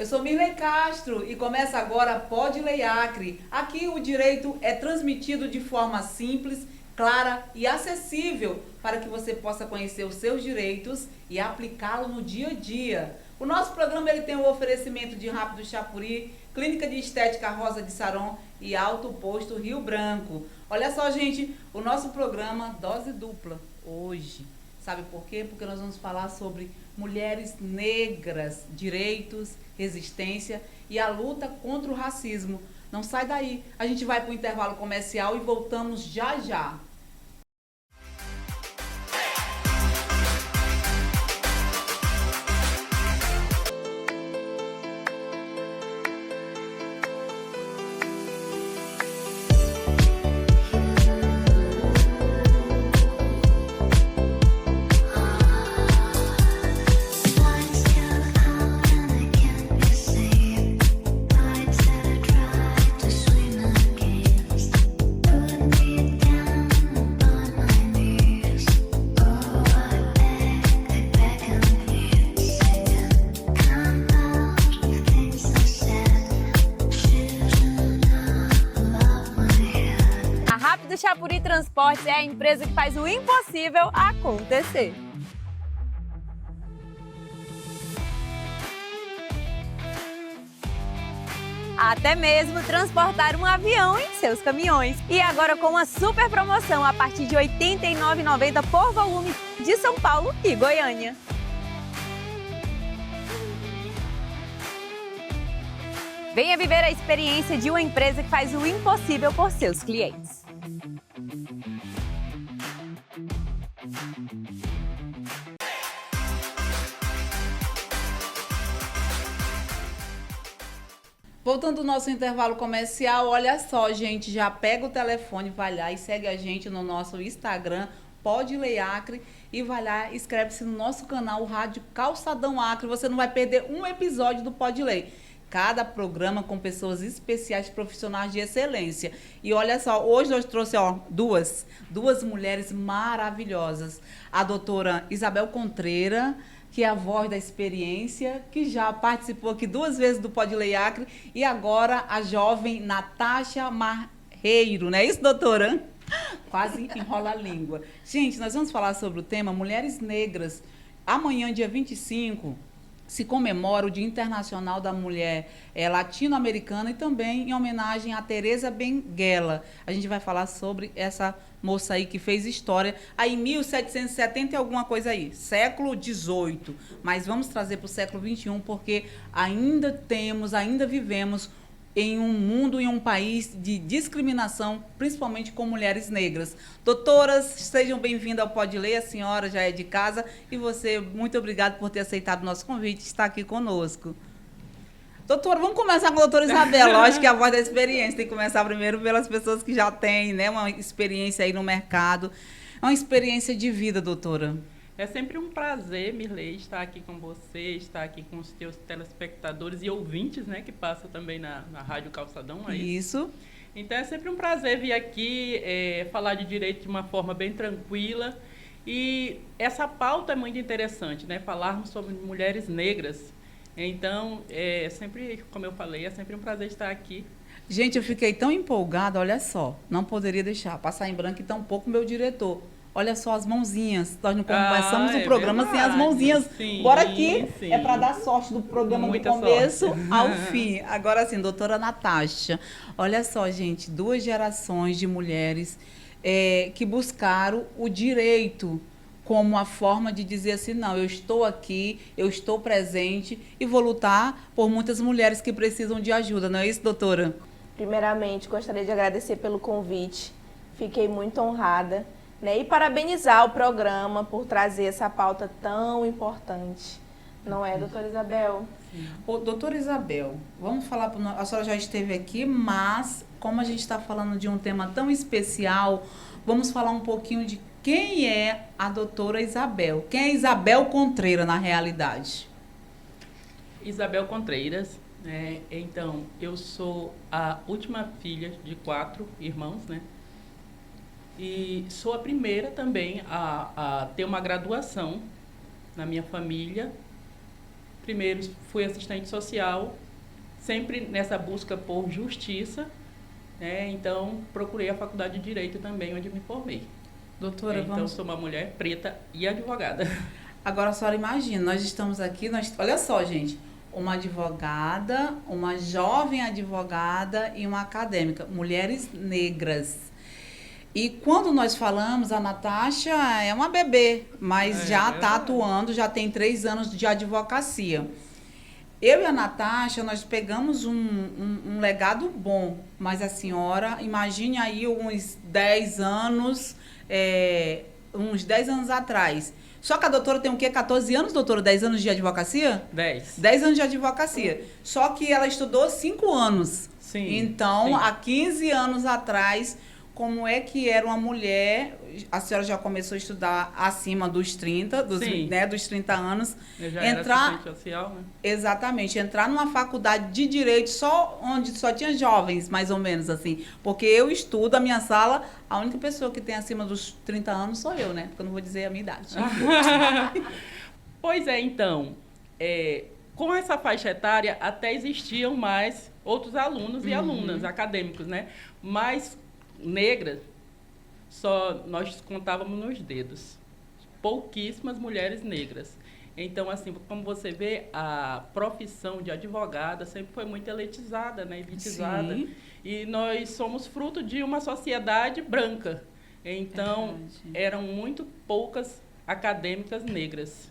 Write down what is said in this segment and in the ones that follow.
Eu sou Mirley Castro e começa agora Pode Lei Acre. Aqui o direito é transmitido de forma simples, clara e acessível para que você possa conhecer os seus direitos e aplicá-lo no dia a dia. O nosso programa ele tem o oferecimento de Rápido Chapuri, Clínica de Estética Rosa de Saron e Alto Posto Rio Branco. Olha só, gente, o nosso programa Dose Dupla hoje. Sabe por quê? Porque nós vamos falar sobre mulheres negras, direitos, resistência e a luta contra o racismo. Não sai daí. A gente vai para o intervalo comercial e voltamos já já. Do Chapuri Transportes é a empresa que faz o impossível acontecer. Até mesmo transportar um avião em seus caminhões. E agora com uma super promoção a partir de R$ 89,90 por volume de São Paulo e Goiânia. Venha viver a experiência de uma empresa que faz o impossível por seus clientes. Voltando ao nosso intervalo comercial, olha só, gente, já pega o telefone, vai lá e segue a gente no nosso Instagram, Pode Lei Acre, e vai lá, inscreve-se no nosso canal, Rádio Calçadão Acre, você não vai perder um episódio do Pode Lei. Cada programa com pessoas especiais, profissionais de excelência. E olha só, hoje nós trouxe duas mulheres maravilhosas. A doutora Isabel Contreira, que é a voz da experiência, que já participou aqui 2 vezes do Pode Lei Acre, e agora a jovem Natasha Marreiro, não é isso, doutora? Quase enrola a língua. Gente, nós vamos falar sobre o tema Mulheres Negras. Amanhã, dia 25, se comemora o Dia Internacional da Mulher Latino-Americana e também em homenagem a Teresa Benguela. A gente vai falar sobre essa moça aí que fez história aí em 1770 e alguma coisa aí, século XVIII. Mas vamos trazer para o século XXI porque ainda vivemos em um mundo, em um país de discriminação, principalmente com mulheres negras. Doutoras, sejam bem-vindas ao Pode Ler, a senhora já é de casa, e você, muito obrigada por ter aceitado o nosso convite, está aqui conosco. Doutora, vamos começar com a doutora Isabel, lógico que é a voz da experiência, tem que começar primeiro pelas pessoas que já têm, né, uma experiência aí no mercado, uma experiência de vida, doutora. É sempre um prazer, Mirley, estar aqui com você, estar aqui com os teus telespectadores e ouvintes, né, que passam também na Rádio Calçadão. É isso. Então, é sempre um prazer vir aqui falar de direito de uma forma bem tranquila. E essa pauta é muito interessante, né, falarmos sobre mulheres negras. Então, sempre, como eu falei, é sempre um prazer estar aqui. Gente, eu fiquei tão empolgada, olha só, não poderia deixar passar em branco e tampouco meu diretor. Olha só as mãozinhas. Nós não começamos o programa sem as mãozinhas. Sim, bora aqui. Sim. É para dar sorte do programa Muita do começo sorte. ao fim. Agora sim, doutora Natasha. Olha só, gente, 2 gerações de mulheres que buscaram o direito como a forma de dizer assim, não, eu estou aqui, eu estou presente e vou lutar por muitas mulheres que precisam de ajuda. Não é isso, doutora? Primeiramente, gostaria de agradecer pelo convite. Fiquei muito honrada. E parabenizar o programa por trazer essa pauta tão importante. Não é, doutora Isabel? Ô, doutora Isabel, vamos falar, a senhora já esteve aqui, mas como a gente está falando de um tema tão especial, vamos falar um pouquinho de quem é a doutora Isabel. Quem é Isabel Contreira, na realidade? Isabel Contreiras. Então, eu sou a última filha de 4 irmãos, né? E sou a primeira também a ter uma graduação na minha família Primeiro, fui assistente social, sempre nessa busca por justiça, né? Então, procurei a faculdade de Direito também, onde me formei. Doutora, então, sou uma mulher preta e advogada. Agora, a senhora imagina, nós estamos aqui, olha só, gente, uma advogada, uma jovem advogada e uma acadêmica, mulheres negras. E quando nós falamos, a Natasha é uma bebê, mas já está atuando, já tem 3 anos de advocacia. Eu e a Natasha, nós pegamos um legado bom, mas a senhora, imagine aí uns 10 anos, uns 10 anos atrás. Só que a doutora tem o quê? 14 anos, doutora? 10 anos de advocacia? 10. 10 anos de advocacia. Só que ela estudou 5 anos. Sim. Então, sim. há 15 anos atrás, como é que era uma mulher... A senhora já começou a estudar acima dos 30, dos 30 anos. Eu já era assistente social, né? Exatamente. Entrar numa faculdade de Direito onde só tinha jovens, mais ou menos, assim. Porque eu estudo, a minha sala, a única pessoa que tem acima dos 30 anos sou eu, né? Porque eu não vou dizer a minha idade. Pois é, então, com essa faixa etária até existiam mais outros alunos e alunas acadêmicos, né? Mas negras, só nós contávamos nos dedos. Pouquíssimas mulheres negras. Então, assim, como você vê, a profissão de advogada sempre foi muito elitizada, né? Elitizada. Sim. E nós somos fruto de uma sociedade branca. Então, eram muito poucas acadêmicas negras.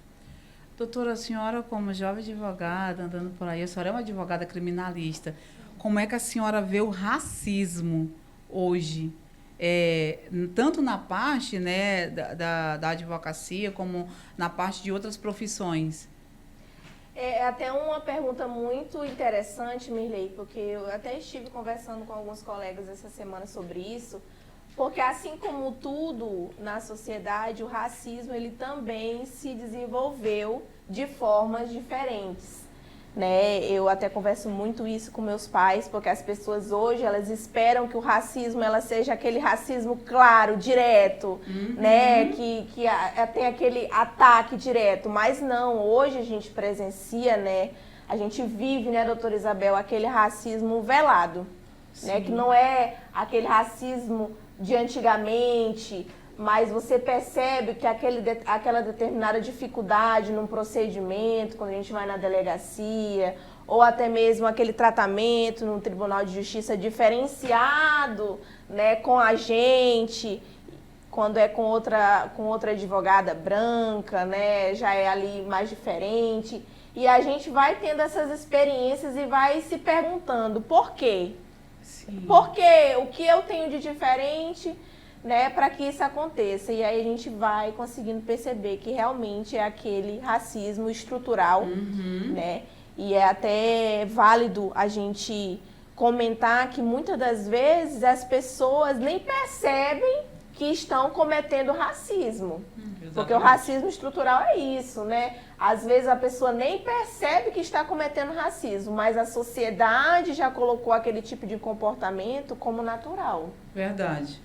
Doutora, a senhora, como jovem advogada, andando por aí, a senhora é uma advogada criminalista. Como é que a senhora vê o racismo hoje? Tanto na parte, né, da advocacia, como na parte de outras profissões. É até uma pergunta muito interessante, Mirley, porque eu até estive conversando com alguns colegas essa semana sobre isso, porque assim como tudo na sociedade, o racismo ele também se desenvolveu de formas diferentes. Né? Eu até converso muito isso com meus pais, porque as pessoas hoje, elas esperam que o racismo ela seja aquele racismo claro, direto, né? Que tem aquele ataque direto, mas não, hoje a gente presencia, né? A gente vive, né, doutora Isabel, aquele racismo velado, né? Que não é aquele racismo de antigamente, mas você percebe que aquela determinada dificuldade num procedimento, quando a gente vai na delegacia, ou até mesmo aquele tratamento num tribunal de justiça diferenciado, né, com a gente, quando é com outra advogada branca, né, já é ali mais diferente. E a gente vai tendo essas experiências e vai se perguntando por quê? Sim. Por quê? O que eu tenho de diferente, né, para que isso aconteça? E aí a gente vai conseguindo perceber que realmente é aquele racismo estrutural, né? E é até válido a gente comentar que muitas das vezes as pessoas nem percebem que estão cometendo racismo. Porque o racismo estrutural é isso, né? Às vezes a pessoa nem percebe que está cometendo racismo, mas a sociedade já colocou aquele tipo de comportamento como natural. Verdade.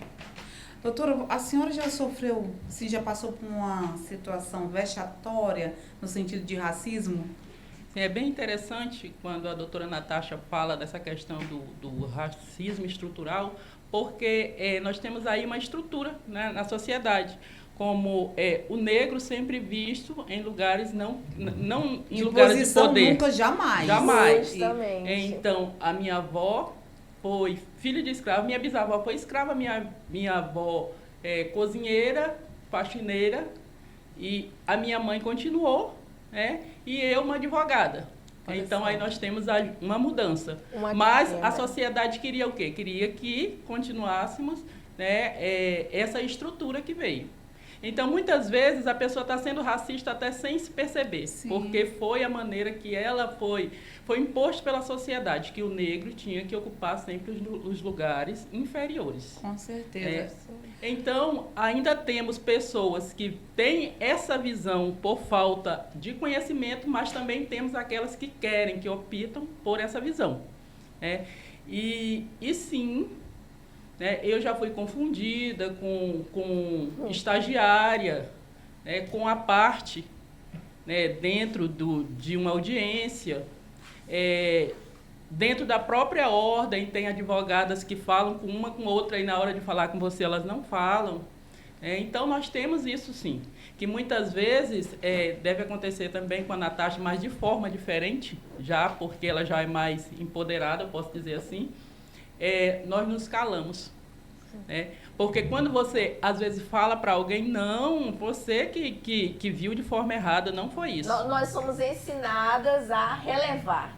Doutora, a senhora já sofreu, já passou por uma situação vexatória no sentido de racismo? Sim, é bem interessante quando a doutora Natasha fala dessa questão do racismo estrutural, porque nós temos aí uma estrutura, né, na sociedade, como o negro sempre visto em lugares não em lugares de poder. Nunca, jamais. Jamais. Justamente. Então, a minha avó foi filha de escravo, minha bisavó foi escrava, minha avó cozinheira, faxineira, e a minha mãe continuou, né? E eu uma advogada. Olha então só. aí nós temos uma mudança. Mas a sociedade queria o quê? Queria que continuássemos, né, essa estrutura que veio. Então, muitas vezes, a pessoa está sendo racista até sem se perceber. Sim. Porque foi a maneira que ela foi imposto pela sociedade, que o negro tinha que ocupar sempre os lugares inferiores. Com certeza. Então, ainda temos pessoas que têm essa visão por falta de conhecimento, mas também temos aquelas que querem, que optam por essa visão. E sim... eu já fui confundida com estagiária, com a parte né, dentro de uma audiência, dentro da própria ordem, tem advogadas que falam com uma com outra e na hora de falar com você elas não falam. Então, nós temos isso sim, que muitas vezes deve acontecer também com a Natasha, mas de forma diferente, já porque ela já é mais empoderada, posso dizer assim, nós nos calamos. Porque quando você, às vezes, fala para alguém, não, você que viu de forma errada, não foi isso. Nós somos ensinadas a relevar.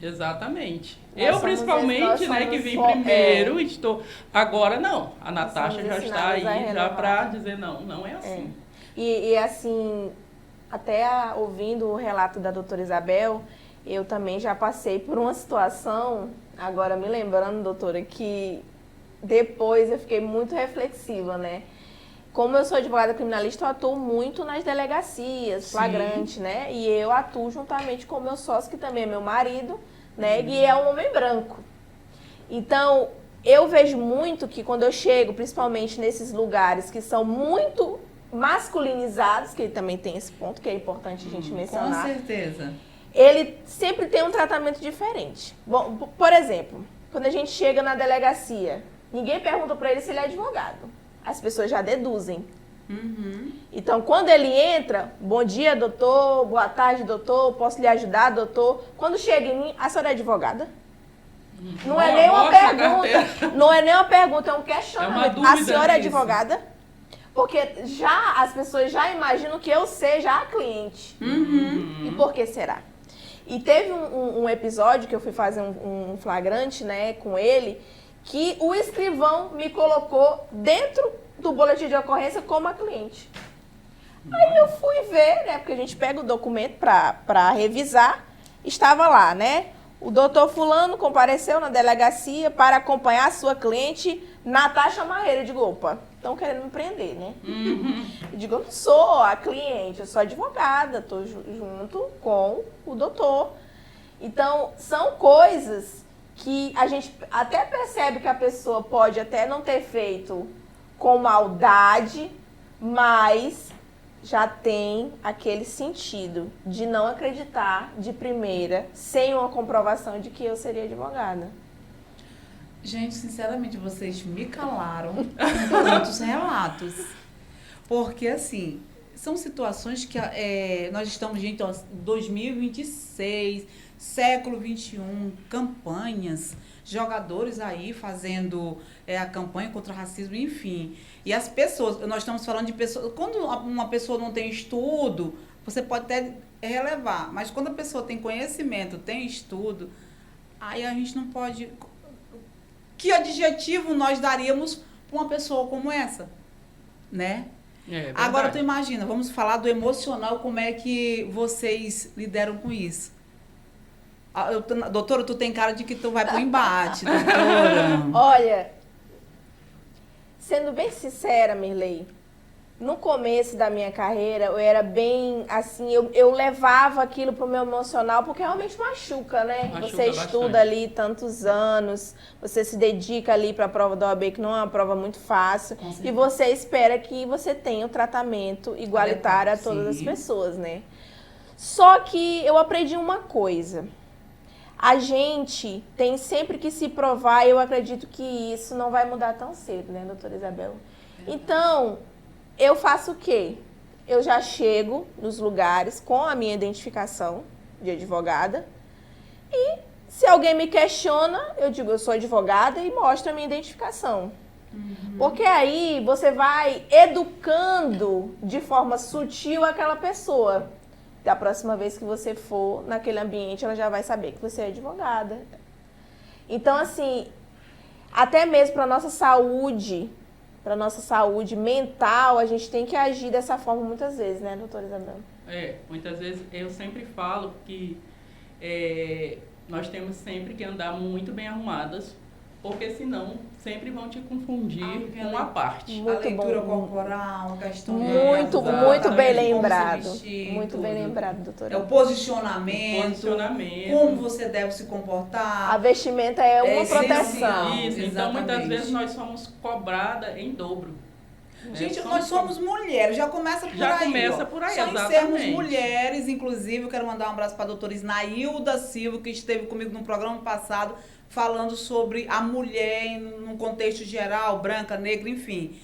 Exatamente. Eu, principalmente, né, que vim primeiro, estou... Agora, não. A Natasha já está aí, já para dizer, não é assim. E assim, até ouvindo o relato da doutora Isabel, eu também já passei por uma situação, agora me lembrando, doutora, que depois eu fiquei muito reflexiva, né? Como eu sou advogada criminalista, eu atuo muito nas delegacias, flagrante, né? E eu atuo juntamente com o meu sócio, que também é meu marido, né? E é um homem branco. Então, eu vejo muito que quando eu chego, principalmente nesses lugares que são muito masculinizados, que também tem esse ponto que é importante a gente mencionar. Com certeza. Ele sempre tem um tratamento diferente. Bom, por exemplo, quando a gente chega na delegacia, ninguém pergunta para ele se ele é advogado. As pessoas já deduzem. Então, quando ele entra, bom dia, doutor, boa tarde, doutor, posso lhe ajudar, doutor? Quando chega em mim, a senhora é advogada? Não é nem uma pergunta, não é nem uma pergunta, é um questionamento. A senhora é advogada? Porque já as pessoas já imaginam que eu seja a cliente. E por que será? E teve um episódio que eu fui fazer um flagrante, né, com ele, que o escrivão me colocou dentro do boletim de ocorrência como a cliente. Aí eu fui ver, né, porque a gente pega o documento para revisar, estava lá, né, o doutor fulano compareceu na delegacia para acompanhar a sua cliente, Natasha Marreira. Eu digo, opa, estão querendo me prender, né? Eu digo, eu não sou a cliente, eu sou advogada, estou junto com o doutor. Então, são coisas que a gente até percebe que a pessoa pode até não ter feito com maldade, mas já tem aquele sentido de não acreditar de primeira, sem uma comprovação de que eu seria advogada. Gente, sinceramente, vocês me calaram com tantos relatos. Porque, assim, são situações que nós estamos, gente, em 2026, século XXI, campanhas, jogadores aí fazendo a campanha contra o racismo, enfim. E as pessoas, nós estamos falando de pessoas... Quando uma pessoa não tem estudo, você pode até relevar. Mas quando a pessoa tem conhecimento, tem estudo, aí a gente não pode... Que adjetivo nós daríamos para uma pessoa como essa? Né? Agora, tu imagina, vamos falar do emocional, como é que vocês lidaram com isso? Doutora, tu tem cara de que tu vai pro embate, doutora. Olha, sendo bem sincera, Mirley, no começo da minha carreira, eu era bem, assim, eu levava aquilo pro meu emocional, porque realmente machuca, né? Você estuda bastante ali tantos anos, você se dedica ali para a prova da OAB, que não é uma prova muito fácil, e você espera que você tenha o tratamento igualitário a todas as pessoas, né? Só que eu aprendi uma coisa. A gente tem sempre que se provar, e eu acredito que isso não vai mudar tão cedo, né, doutora Isabel? Então, eu faço o quê? Eu já chego nos lugares com a minha identificação de advogada e se alguém me questiona, eu digo, eu sou advogada e mostro a minha identificação. Porque aí você vai educando de forma sutil aquela pessoa. Da próxima vez que você for naquele ambiente, ela já vai saber que você é advogada. Então, assim, até mesmo para a nossa saúde mental, a gente tem que agir dessa forma muitas vezes, né, doutora Isabel? Muitas vezes eu sempre falo que nós temos sempre que andar muito bem arrumadas, porque senão sempre vão te confundir com a parte. A leitura corporal, a questão muito bem lembrado. Muito bem lembrado, doutora. O posicionamento, como você deve se comportar. A vestimenta é uma proteção. Isso, então muitas vezes nós somos cobradas em dobro. Gente, nós somos mulheres, já começa por aí. Já começa por aí, só exatamente. em sermos mulheres, inclusive, eu quero mandar um abraço para a doutora Isnailda Silva, que esteve comigo no programa passado, falando sobre a mulher num contexto geral, branca, negra, enfim.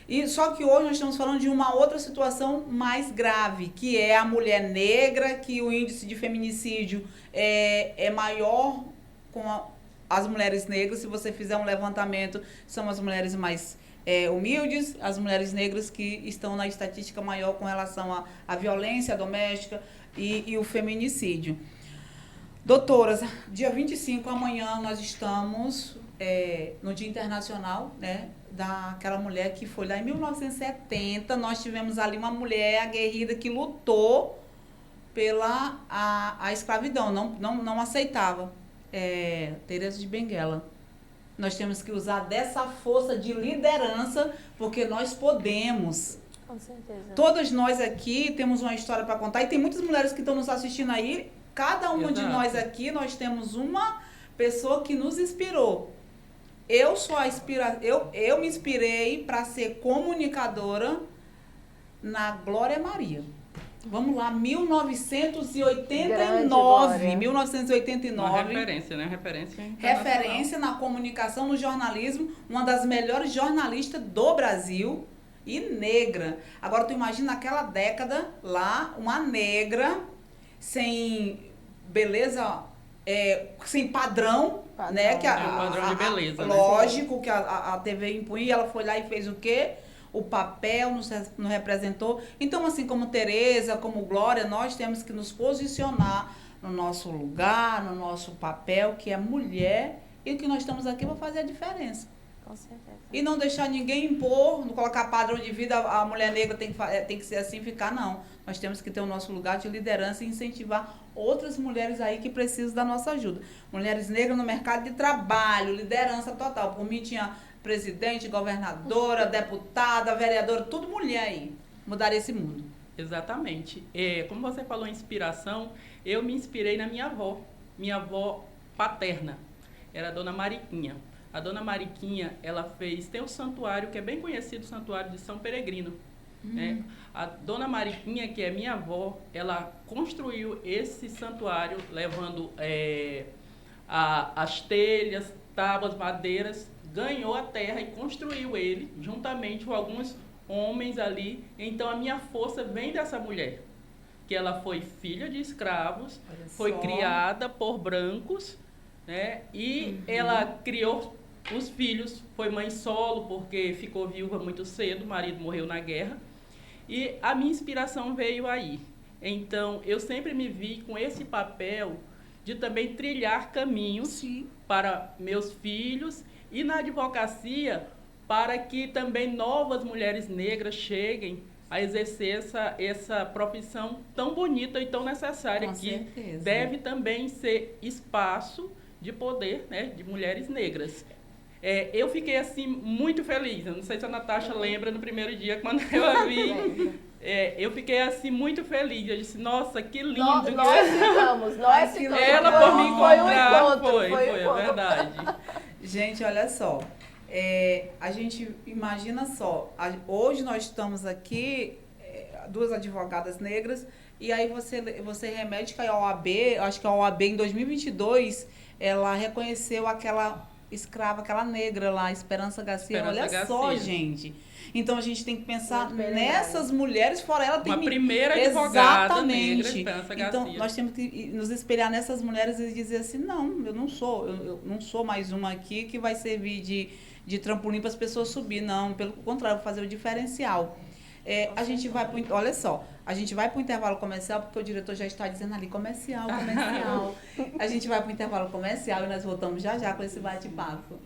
E só que hoje nós estamos falando de uma outra situação mais grave, que é a mulher negra, que o índice de feminicídio é maior com as mulheres negras. Se você fizer um levantamento, são as mulheres mais humildes, as mulheres negras que estão na estatística maior com relação à violência doméstica e o feminicídio. Doutoras, dia 25, amanhã, nós estamos no Dia Internacional, né, daquela mulher que foi lá em 1970. Nós tivemos ali uma mulher aguerrida que lutou pela a escravidão, não aceitava. Teresa de Benguela. Nós temos que usar dessa força de liderança, porque nós podemos. Com certeza. Todas nós aqui temos uma história para contar, e tem muitas mulheres que estão nos assistindo aí. Cada uma de nós aqui, nós temos uma pessoa que nos inspirou. Eu me inspirei para ser comunicadora na Glória Maria. Vamos lá, 1989. 1989. Uma referência, né? Referência na comunicação, no jornalismo, uma das melhores jornalistas do Brasil e negra. Agora, tu imagina naquela década lá, uma negra sem beleza, sem padrão, né? Que padrão de beleza. Lógico, né? Que a TV impunha, ela foi lá e fez o quê? O papel nos representou. Então, assim como Teresa, como Glória, nós temos que nos posicionar no nosso lugar, no nosso papel, que é mulher, e que nós estamos aqui para fazer a diferença. Com certeza. E não deixar ninguém impor, não colocar padrão de vida, a mulher negra tem que ser assim, ficar, não. Nós temos que ter o nosso lugar de liderança e incentivar outras mulheres aí que precisam da nossa ajuda. Mulheres negras no mercado de trabalho, liderança total. Por mim tinha presidente, governadora, deputada, vereadora, tudo mulher aí. Mudaria esse mundo. Exatamente. Como você falou em inspiração, eu me inspirei na minha avó paterna. Era a Dona Mariquinha. A Dona Mariquinha, ela tem um santuário que é bem conhecido, o Santuário de São Peregrino. Né? A Dona Mariquinha, que é minha avó, ela construiu esse santuário levando as telhas, tábuas, madeiras, ganhou a terra e construiu ele, juntamente com alguns homens ali. Então, a minha força vem dessa mulher, que ela foi filha de escravos, foi criada por brancos, né? E ela criou os filhos, foi mãe solo, porque ficou viúva muito cedo, o marido morreu na guerra. E a minha inspiração veio aí. Então, eu sempre me vi com esse papel de também trilhar caminhos para meus filhos e na advocacia para que também novas mulheres negras cheguem a exercer essa profissão tão bonita e tão necessária, que deve também ser espaço de poder, né, de mulheres negras. Eu fiquei assim muito feliz. Eu não sei se a Natasha lembra no primeiro dia quando eu a vi. Eu fiquei assim muito feliz. Eu disse, nossa, que lindo. Nós ficamos. Ela por me encontrar, foi, é verdade. Gente, olha só. A gente imagina só. Hoje nós estamos aqui, duas advogadas negras, e aí você remete que a OAB, acho que a OAB em 2022, ela reconheceu aquela escrava, aquela negra lá, Esperança Garcia. Olha só, gente. Então a gente tem que pensar nessas mulheres, fora ela tem uma primeira advogada negra, Esperança Garcia. Então nós temos que nos espelhar nessas mulheres e dizer assim, não, eu não sou mais uma aqui que vai servir de trampolim para as pessoas subir, não, pelo contrário, vou fazer o diferencial. A gente vai para olha só, a gente vai para o intervalo comercial, porque o diretor já está dizendo ali, comercial. A gente vai para o intervalo comercial e nós voltamos já com esse bate-papo.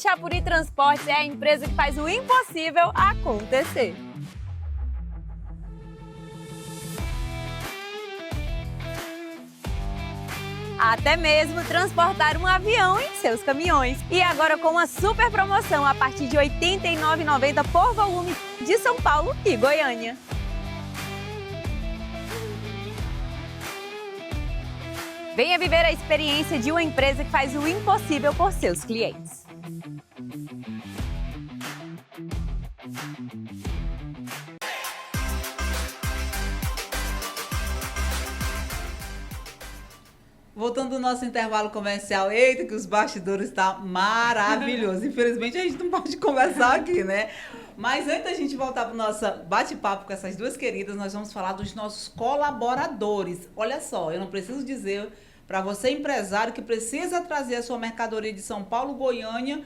Chapuri Transportes é a empresa que faz o impossível acontecer. Até mesmo transportar um avião em seus caminhões. E agora com uma super promoção a partir de R$ 89,90 por volume de São Paulo e Goiânia. Venha viver a experiência de uma empresa que faz o impossível por seus clientes. Voltando ao nosso intervalo comercial, eita, que os bastidores estão maravilhosos. Infelizmente, a gente não pode conversar aqui, né? Mas antes da gente voltar para o nosso bate-papo com essas duas queridas, nós vamos falar dos nossos colaboradores. Olha só, eu não preciso dizer para você, empresário, que precisa trazer a sua mercadoria de São Paulo, Goiânia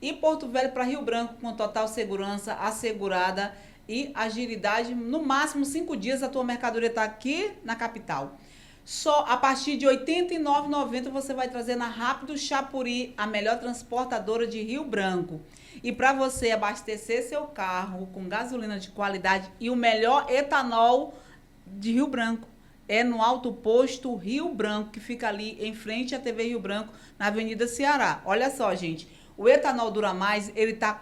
e Porto Velho para Rio Branco com total segurança, assegurada e agilidade. No máximo 5 dias a tua mercadoria está aqui na capital. Só a partir de R$ 89,90 você vai trazer na Rápido Chapuri, a melhor transportadora de Rio Branco. E para você abastecer seu carro com gasolina de qualidade e o melhor etanol de Rio Branco, é no Alto Posto Rio Branco, que fica ali em frente à TV Rio Branco, na Avenida Ceará. Olha só, gente, o etanol dura mais, ele tá R$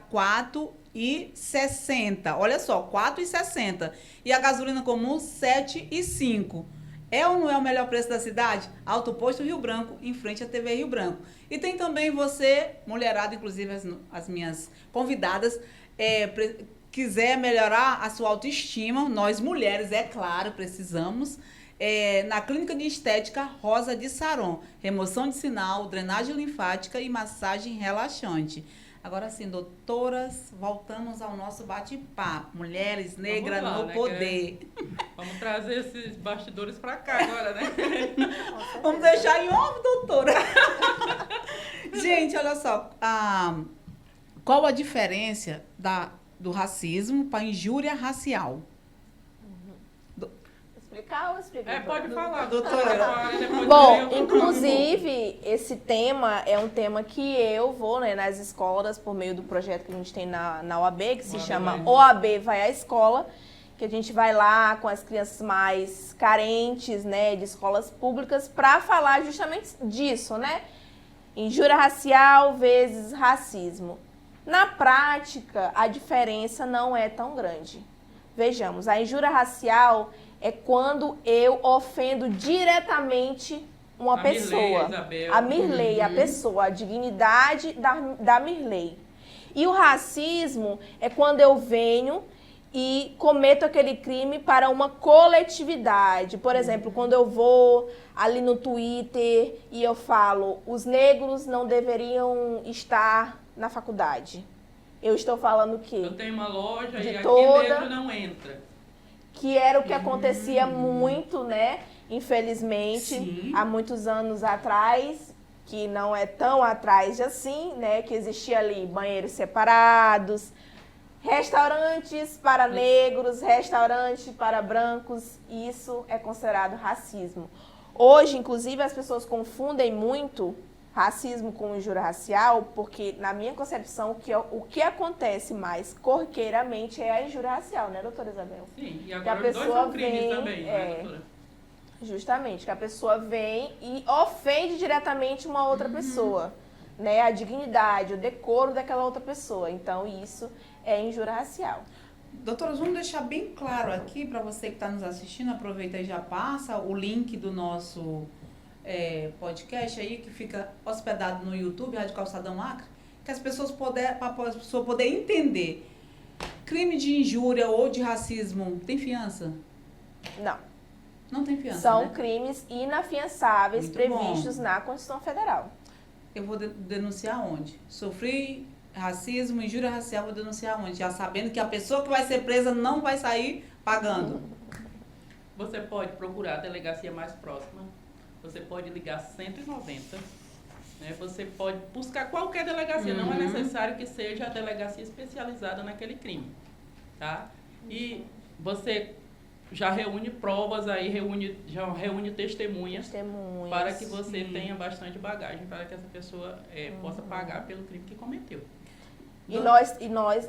4,60. Olha só, R$ 4,60. E a gasolina comum, R$ 7,05. É ou não é o melhor preço da cidade? Alto Posto Rio Branco, em frente à TV Rio Branco. E tem também você, mulherada, inclusive as minhas convidadas, quiser melhorar a sua autoestima, nós mulheres, é claro, precisamos, na Clínica de Estética Rosa de Saron. Remoção de sinal, drenagem linfática e massagem relaxante. Agora sim, doutoras, voltamos ao nosso bate-papo. Mulheres negras no poder. Vamos trazer esses bastidores para cá agora, né? Vamos deixar em off, doutora. Gente, olha só. Qual a diferença do racismo para a injúria racial? Explicar ou explicar? Pode falar, doutora. Bom, inclusive, esse tema é um tema que eu vou, né, nas escolas, por meio do projeto que a gente tem na OAB, que se chama OAB Vai à Escola, que a gente vai lá com as crianças mais carentes, né, de escolas públicas, para falar justamente disso, né? Injúria racial vezes racismo. Na prática, a diferença não é tão grande. Vejamos, a injúria racial é quando eu ofendo diretamente uma pessoa. A Mirley, a pessoa, a dignidade da Mirley. E o racismo é quando eu venho e cometo aquele crime para uma coletividade. Por exemplo, quando eu vou ali no Twitter e eu falo, os negros não deveriam estar na faculdade. Eu estou falando o quê? Eu tenho uma loja de e aqui toda... dentro não entra. Que era o que acontecia muito, né? Infelizmente, Sim. há muitos anos atrás, que não é tão atrás assim, né? Que existia ali banheiros separados, restaurantes para negros, restaurantes para brancos. Isso é considerado racismo. Hoje, inclusive, as pessoas confundem muito racismo com injúria racial, porque, na minha concepção, o que acontece mais corriqueiramente é a injúria racial, né, doutora Isabel? Sim, e que agora a pessoa dois são crimes vem, também, né, doutora? Justamente, que a pessoa vem e ofende diretamente uma outra pessoa, né, a dignidade, o decoro daquela outra pessoa. Então, isso é injúria racial. Doutoras, vamos deixar bem claro aqui para você que está nos assistindo, aproveita e já passa o link do nosso podcast aí, que fica hospedado no YouTube, Rádio Calçadão Acre, que as pessoas poderem entender. Crime de injúria ou de racismo tem fiança? Não. Não tem fiança, São né? crimes inafiançáveis Muito previstos bom. na Constituição Federal. Eu vou denunciar onde? Sofri racismo, injúria racial, vou denunciar onde? Já sabendo que a pessoa que vai ser presa não vai sair pagando. Você pode procurar a delegacia mais próxima. Você pode ligar 190, né? Você pode buscar qualquer delegacia, não é necessário que seja a delegacia especializada naquele crime, tá? E você já reúne provas aí, já reúne testemunhas para que você tenha bastante bagagem, para que essa pessoa possa pagar pelo crime que cometeu. E nós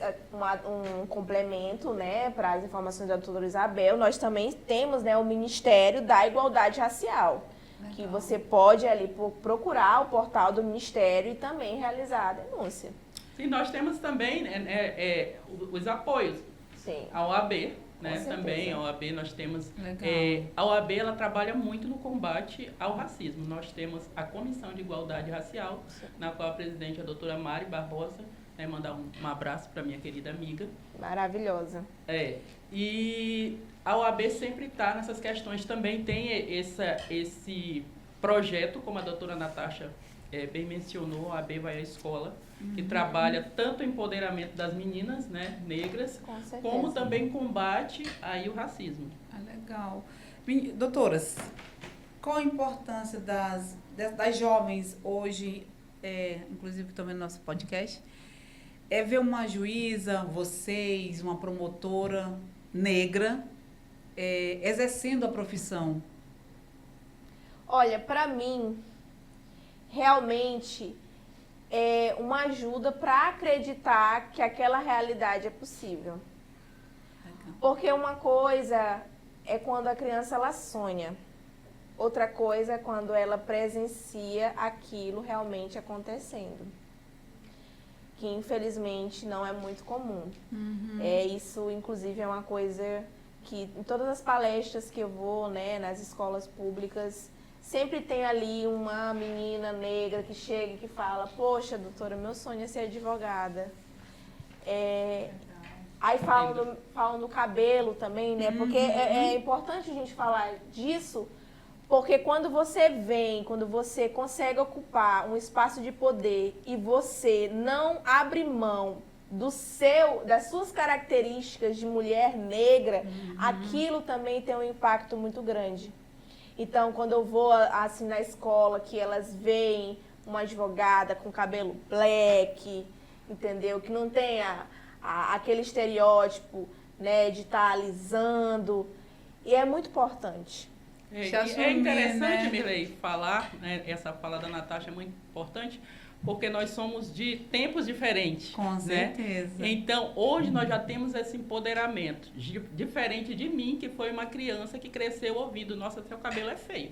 um complemento, né, para as informações da doutora Isabel, nós também temos, né, o Ministério da Igualdade Racial, legal, que você pode ali procurar o portal do Ministério e também realizar a denúncia. Sim, nós temos também os apoios. Sim. A OAB, né? Também a OAB nós temos. A OAB ela trabalha muito no combate ao racismo. Nós temos a Comissão de Igualdade Racial, sim, na qual a presidente é a doutora Mari Barbosa, né? Mandar um abraço para minha querida amiga. Maravilhosa. E a OAB sempre está nessas questões. Também tem esse projeto, como a doutora Natasha bem mencionou, a OAB vai à escola, que trabalha tanto o empoderamento das meninas, né, negras, como também combate aí o racismo. Legal. Doutoras, qual a importância das jovens hoje, inclusive também no nosso podcast, ver uma juíza, vocês, uma promotora negra, exercendo a profissão? Olha, para mim, realmente é uma ajuda para acreditar que aquela realidade é possível. Porque uma coisa é quando a criança ela sonha, outra coisa é quando ela presencia aquilo realmente acontecendo, que infelizmente não é muito comum. Isso, inclusive, é uma coisa que em todas as palestras que eu vou, né, nas escolas públicas, sempre tem ali uma menina negra que chega e que fala: poxa, doutora, meu sonho é ser advogada. Aí falam do cabelo também, né? Porque é importante a gente falar disso, porque quando você consegue ocupar um espaço de poder e você não abre mão das suas características de mulher negra, aquilo também tem um impacto muito grande. Então, quando eu vou assim na escola, que elas veem uma advogada com cabelo black, entendeu? Que não tem aquele estereótipo, né, de estar alisando. E é muito importante. É interessante, né, Mirlei, falar, né, essa fala da Natasha é muito importante, porque nós somos de tempos diferentes. Com certeza. Né? Então, hoje nós já temos esse empoderamento. Diferente de mim, que foi uma criança que cresceu ouvindo: nossa, seu cabelo é feio.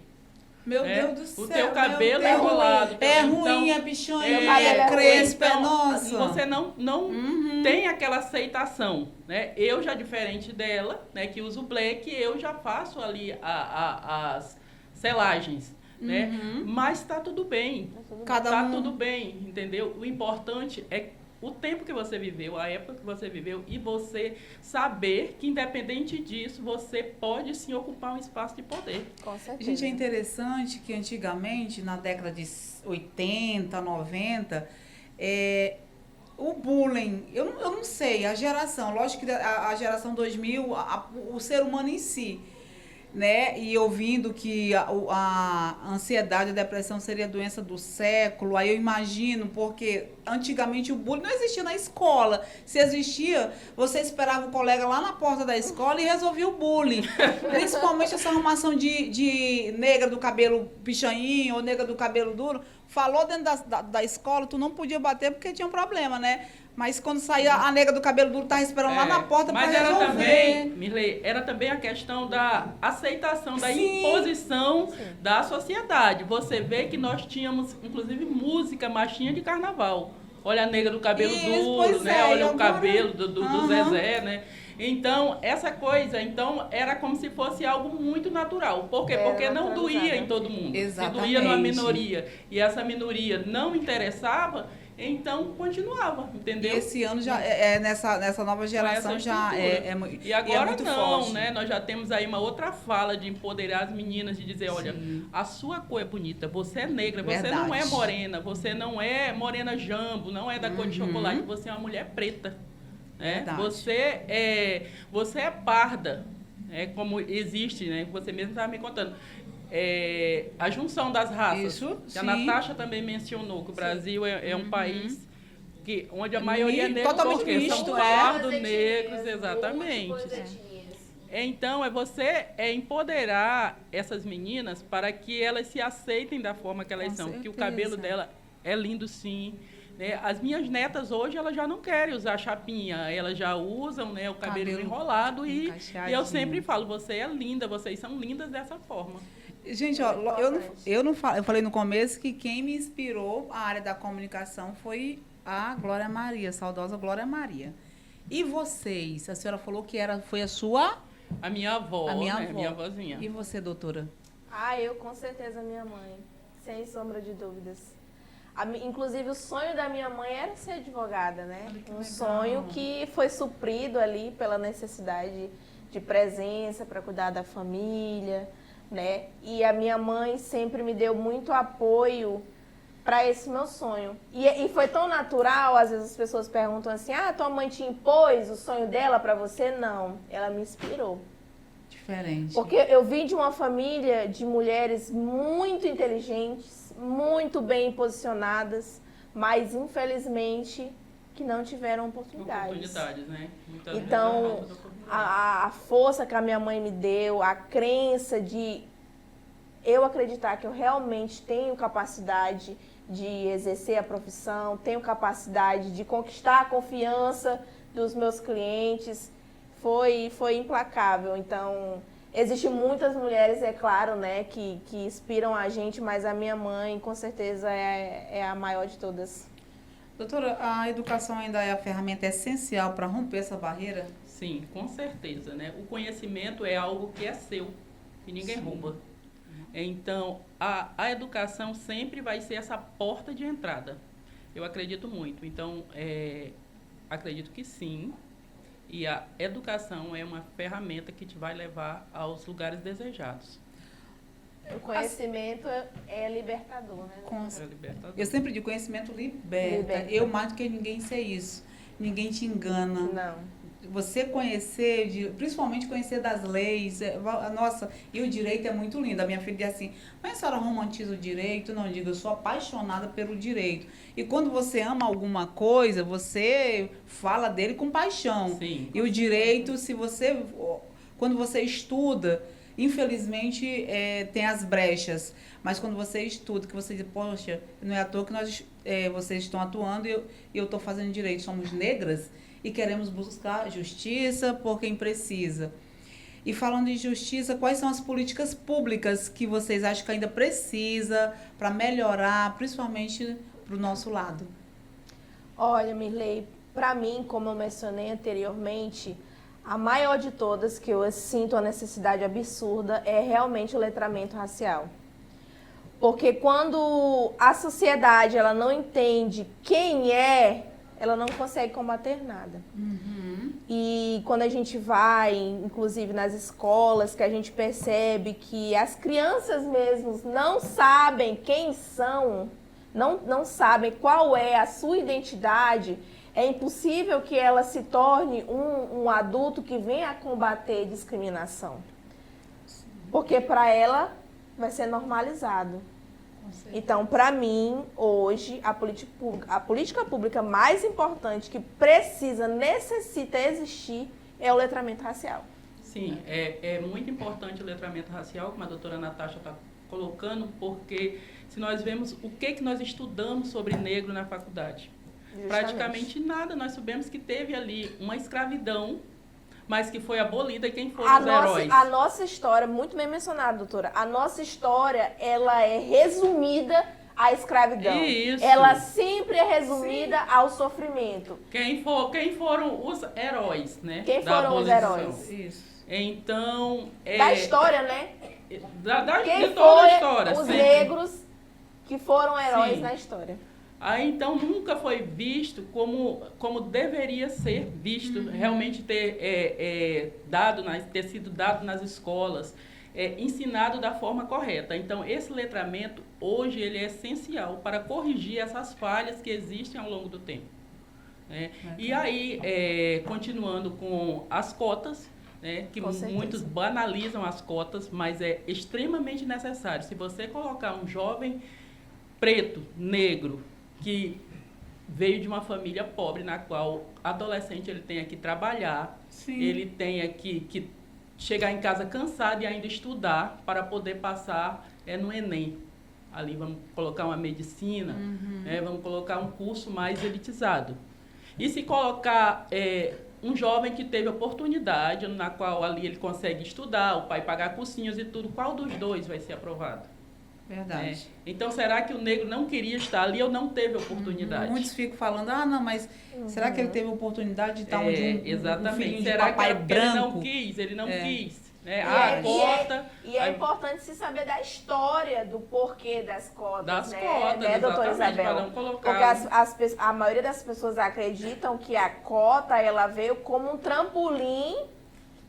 Meu Deus do céu. O teu cabelo é enrolado. É ruim, é bichonha, é crespa, então, nossa. Você não tem aquela aceitação, né? Eu já, diferente dela, né, que uso black, eu já faço ali as selagens. Né? Mas tá tudo bem. Tudo bem, entendeu? O importante é o tempo que você viveu, a época que você viveu, e você saber que, independente disso, você pode sim ocupar um espaço de poder. Com certeza. Gente, é interessante que antigamente, na década de 80, 90, o bullying, eu não sei, a geração, lógico que a geração 2000, o ser humano em si, né? E ouvindo que a ansiedade e a depressão seria a doença do século, aí eu imagino, porque antigamente o bullying não existia na escola. Se existia, você esperava o colega lá na porta da escola e resolvia o bullying. Principalmente essa arrumação de negra do cabelo pichainho ou negra do cabelo duro. Falou dentro da escola, tu não podia bater porque tinha um problema, né? Mas quando saía a nega do cabelo duro, estava esperando lá na porta para resolver. Mas era também, Mirlei, era também a questão da aceitação, da imposição da sociedade. Você vê que nós tínhamos, inclusive, música marchinha de carnaval. Olha a nega do cabelo duro, né? Olha o cabelo do Zezé, né? Então, essa coisa, era como se fosse algo muito natural. Por quê? Porque não doía em todo mundo. Exatamente. Se doía numa minoria e essa minoria não interessava, então continuava, entendeu? E esse ano já nessa nova geração já é muito. E agora muito não, forte, né? Nós já temos aí uma outra fala de empoderar as meninas, de dizer: olha, a sua cor é bonita, você é negra, você não é morena, você não é morena jambo, não é da cor de chocolate, você é uma mulher preta. Né? Você é parda, como existe, né? Você mesmo estava me contando. A junção das raças. Isso, que a Natasha também mencionou, que o Brasil é um país onde a maioria é negra, totalmente porque misto, são pardos, negros, exatamente. Então, você empoderar essas meninas para que elas se aceitem da forma que elas são. Porque o cabelo dela é lindo, sim. Né? As minhas netas hoje, elas já não querem usar chapinha, elas já usam, né, o cabelo enrolado e eu sempre falo, você é linda, vocês são lindas dessa forma. Gente, ó, eu falei no começo que quem me inspirou a área da comunicação foi a Glória Maria, a saudosa Glória Maria. E vocês? A senhora falou que foi a sua... A minha avó, a minha né? avó. Minha avózinha. E você, doutora? Eu com certeza minha mãe, sem sombra de dúvidas. Inclusive, o sonho da minha mãe era ser advogada, né? Um sonho que foi suprido ali pela necessidade de presença para cuidar da família, né? E a minha mãe sempre me deu muito apoio para esse meu sonho. E foi tão natural, às vezes as pessoas perguntam assim, tua mãe te impôs o sonho dela para você? Não, ela me inspirou. Diferente. Porque eu vim de uma família de mulheres muito inteligentes, muito bem posicionadas, mas infelizmente que não tiveram oportunidades. Né? Muitas então, a força que a minha mãe me deu, a crença de eu acreditar que eu realmente tenho capacidade de exercer a profissão, tenho capacidade de conquistar a confiança dos meus clientes, foi implacável. Então, existem muitas mulheres, é claro, né, que inspiram a gente, mas a minha mãe, com certeza, é a maior de todas. Doutora, a educação ainda é a ferramenta essencial para romper essa barreira? Sim, com certeza, né? O conhecimento é algo que é seu, que ninguém rouba. Então, a educação sempre vai ser essa porta de entrada. Eu acredito muito. Então, acredito que sim. E a educação é uma ferramenta que te vai levar aos lugares desejados. O conhecimento é libertador, né? É libertador. Eu sempre digo, conhecimento liberta. Eu, mais do que ninguém, sei isso. Ninguém te engana. Não. Você conhecer, principalmente conhecer das leis, nossa, e o direito é muito lindo. A minha filha diz assim, mas a senhora romantiza o direito? Não, digo, eu sou apaixonada pelo direito. E quando você ama alguma coisa, você fala dele com paixão. Sim. E o direito, quando você estuda, infelizmente tem as brechas, mas quando você estuda, que você diz, poxa, não é à toa que vocês estão atuando e eu estou fazendo direito, somos negras, e queremos buscar justiça por quem precisa. E falando em justiça, quais são as políticas públicas que vocês acham que ainda precisa para melhorar, principalmente para o nosso lado? Olha, Mirley, para mim, como eu mencionei anteriormente, a maior de todas que eu sinto a necessidade absurda é realmente o letramento racial. Porque quando a sociedade ela não entende quem ela não consegue combater nada. Uhum. E quando a gente vai, inclusive nas escolas, que a gente percebe que as crianças mesmo não sabem quem são, não sabem qual é a sua identidade, é impossível que ela se torne um adulto que venha a combater discriminação. Porque para ela vai ser normalizado. Então, para mim, hoje, a política pública mais importante que necessita existir é o letramento racial. Sim, é muito importante o letramento racial, como a doutora Natasha está colocando, porque se nós vemos o que nós estudamos sobre negro na faculdade, Justamente. Praticamente nada. Nós sabemos que teve ali uma escravidão, mas que foi abolida, e quem foram os heróis? A nossa história, muito bem mencionada, doutora, a nossa história, ela é resumida à escravidão. Isso. Ela sempre é resumida ao sofrimento. Quem foram os heróis, né? Quem foram os heróis? Isso. Então... Da história, né? De toda foi a história. Os sempre. negros que foram heróis Sim. na história. Aí, então, nunca foi visto como deveria ser visto, realmente ter sido dado nas escolas, ensinado da forma correta. Então, esse letramento, hoje, ele é essencial para corrigir essas falhas que existem ao longo do tempo. Né? E aí, continuando com as cotas, né, que muitos banalizam as cotas, mas é extremamente necessário. Se você colocar um jovem preto, negro, que veio de uma família pobre, na qual adolescente ele tenha que trabalhar, Sim. ele tenha que chegar em casa cansado e ainda estudar para poder passar no Enem. ali vamos colocar uma medicina, vamos colocar um curso mais elitizado. E se colocar um jovem que teve oportunidade, na qual ali ele consegue estudar, o pai pagar cursinhos e tudo, qual dos dois vai ser aprovado? Verdade. Então, será que o negro não queria estar ali ou não teve oportunidade? Muitos ficam falando, não, mas será que ele teve oportunidade de estar exatamente. um filho de Será papai que branco? ele não quis. Né? Cota. E é importante se saber da história, do porquê das cotas. Das cotas, né, doutora Isabel? Para não colocar... Porque a maioria das pessoas acreditam que a cota ela veio como um trampolim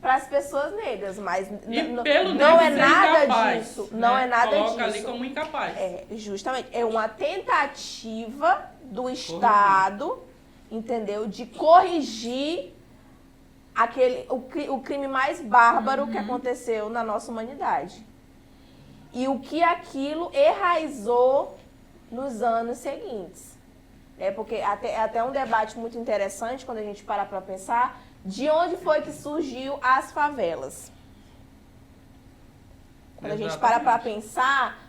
para as pessoas negras, mas não é nada incapaz, disso. Né? Não é nada Coloca disso. ali como incapaz. Justamente. É uma tentativa do Estado, entendeu? De corrigir o crime mais bárbaro que aconteceu na nossa humanidade. E o que aquilo enraizou nos anos seguintes. Porque até um debate muito interessante, quando a gente para pensar, de onde foi que surgiu as favelas. Quando a gente para pensar,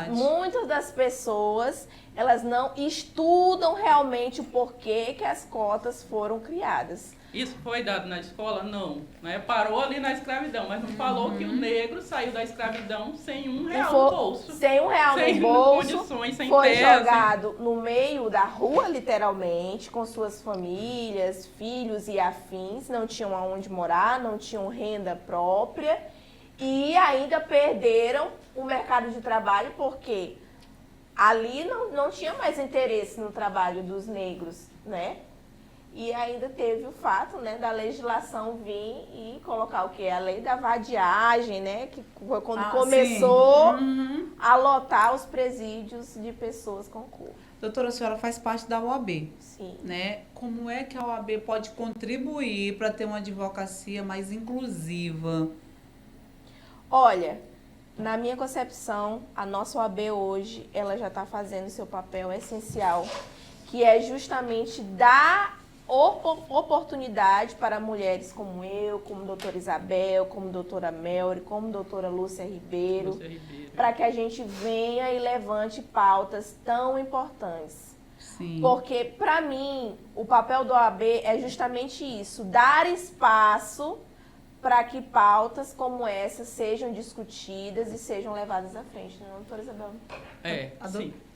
muitas das pessoas, elas não estudam realmente o porquê que as cotas foram criadas. Isso foi dado na escola? Não. Né? Parou ali na escravidão, mas não falou que o negro saiu da escravidão sem R$1 no bolso. Sem R$1 no bolso, condições, sem foi terra, jogado no meio da rua, literalmente, com suas famílias, filhos e afins, não tinham aonde morar, não tinham renda própria e ainda perderam o mercado de trabalho porque ali não tinha mais interesse no trabalho dos negros, né? E ainda teve o fato, né, da legislação vir e colocar o quê? A lei da vadiagem, né? Que foi quando começou a lotar os presídios de pessoas com cor. Doutora, a senhora faz parte da OAB. Sim. Né? Como é que a OAB pode contribuir para ter uma advocacia mais inclusiva? Olha, na minha concepção, a nossa OAB hoje, ela já está fazendo seu papel essencial, que é justamente dar oportunidade para mulheres como eu, como doutora Isabel, como doutora Melry, como doutora Lúcia Ribeiro, para que a gente venha e levante pautas tão importantes. Sim. Porque, para mim, o papel do OAB é justamente isso, dar espaço para que pautas como essa sejam discutidas e sejam levadas à frente, né, doutora Isabel?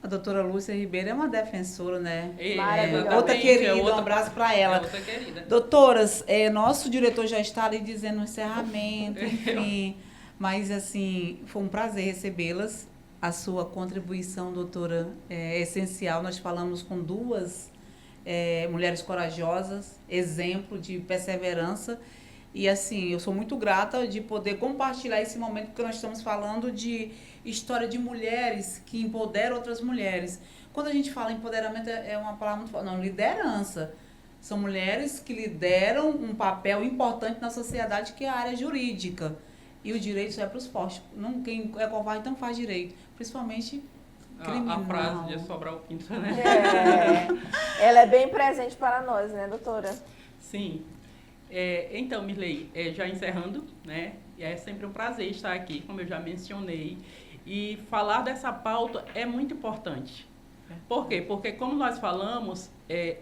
A doutora Lúcia Ribeiro é uma defensora, né? Outra querida, um abraço para ela. Outra querida. Doutoras, nosso diretor já está ali dizendo o encerramento, enfim. Mas, assim, foi um prazer recebê-las. A sua contribuição, doutora, é essencial. Nós falamos com duas mulheres corajosas, exemplo de perseverança. E, assim, eu sou muito grata de poder compartilhar esse momento, porque nós estamos falando de história de mulheres que empoderam outras mulheres. Quando a gente fala empoderamento, é uma palavra muito forte. Não, liderança. São mulheres que lideram um papel importante na sociedade, que é a área jurídica. E o direito é para os fortes. Quem é covarde não faz direito. Principalmente criminal. A frase de Sobral o Pinto, né? Ela é bem presente para nós, né, doutora? Sim. Então, Mirlei, já encerrando, né? É sempre um prazer estar aqui, como eu já mencionei. E falar dessa pauta é muito importante. Por quê? Porque, como nós falamos,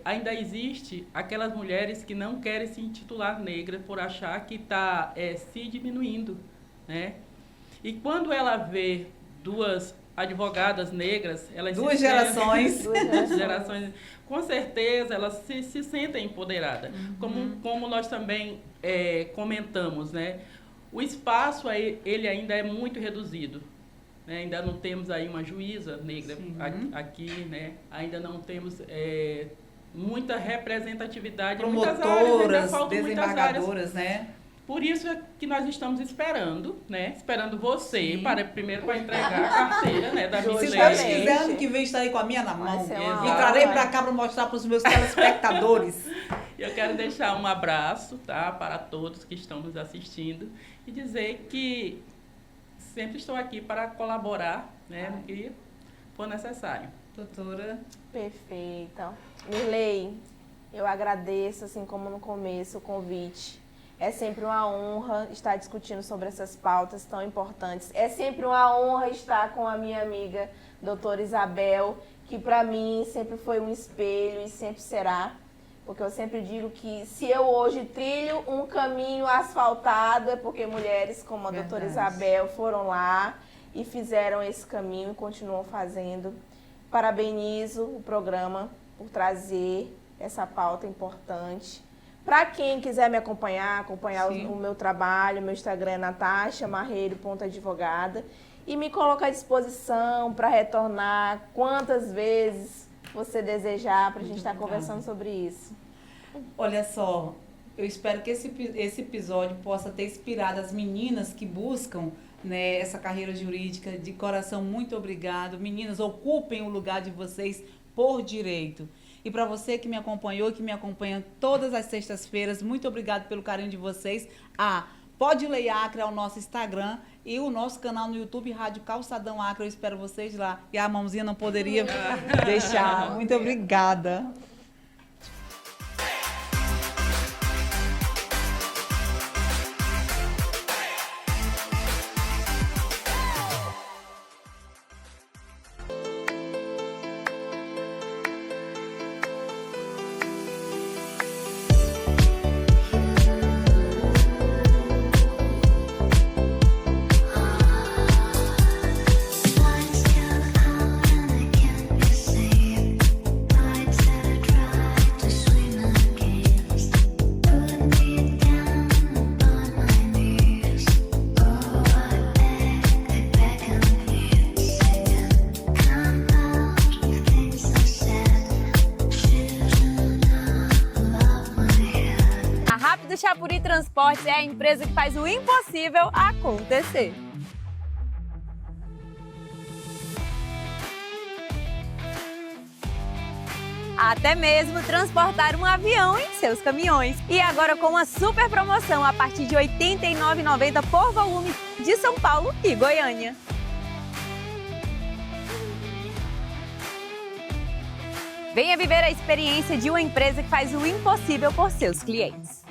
ainda existe aquelas mulheres que não querem se intitular negra por achar que está se diminuindo, né? E quando ela vê duas advogadas negras, elas duas gerações, com certeza elas se sentem empoderadas. Como nós também comentamos, né? O espaço ele ainda é muito reduzido. Né? Ainda não temos aí uma juíza negra aqui, né? Ainda não temos muita representatividade. Promotoras, desembargadoras, né? Por isso é que nós estamos esperando, né? Esperando você, primeiro para entregar a carteira, né? Da Mirlei. Se Deus quiser, ano que vem estarei com a minha na mão. Entrarei para cá para mostrar para os meus telespectadores. Eu quero deixar um abraço, tá? Para todos que estão nos assistindo e dizer que sempre estou aqui para colaborar, né? No que for necessário. Doutora. Perfeita. Mirlei, eu agradeço, assim como no começo, o convite. É sempre uma honra estar discutindo sobre essas pautas tão importantes. É sempre uma honra estar com a minha amiga, doutora Isabel, que para mim sempre foi um espelho e sempre será. Porque eu sempre digo que se eu hoje trilho um caminho asfaltado é porque mulheres como a doutora Isabel foram lá e fizeram esse caminho e continuam fazendo. Parabenizo o programa por trazer essa pauta importante. Para quem quiser me acompanhar o meu trabalho, meu Instagram é natashamarreiro.advogada e me coloco à disposição para retornar quantas vezes você desejar para a gente estar conversando sobre isso. Olha só, eu espero que esse episódio possa ter inspirado as meninas que buscam, né, essa carreira jurídica. De coração, muito obrigado. Meninas, ocupem o lugar de vocês por direito. E para você que me acompanhou, que me acompanha todas as sextas-feiras, muito obrigado pelo carinho de vocês. Pode Lei Acre é o nosso Instagram e o nosso canal no YouTube, Rádio Calçadão Acre. Eu espero vocês lá. E a mãozinha não poderia deixar. Muito obrigada. Chapuri Transportes é a empresa que faz o impossível acontecer. Até mesmo transportar um avião em seus caminhões. E agora com uma super promoção a partir de R$ 89,90 por volume de São Paulo e Goiânia. Venha viver a experiência de uma empresa que faz o impossível por seus clientes.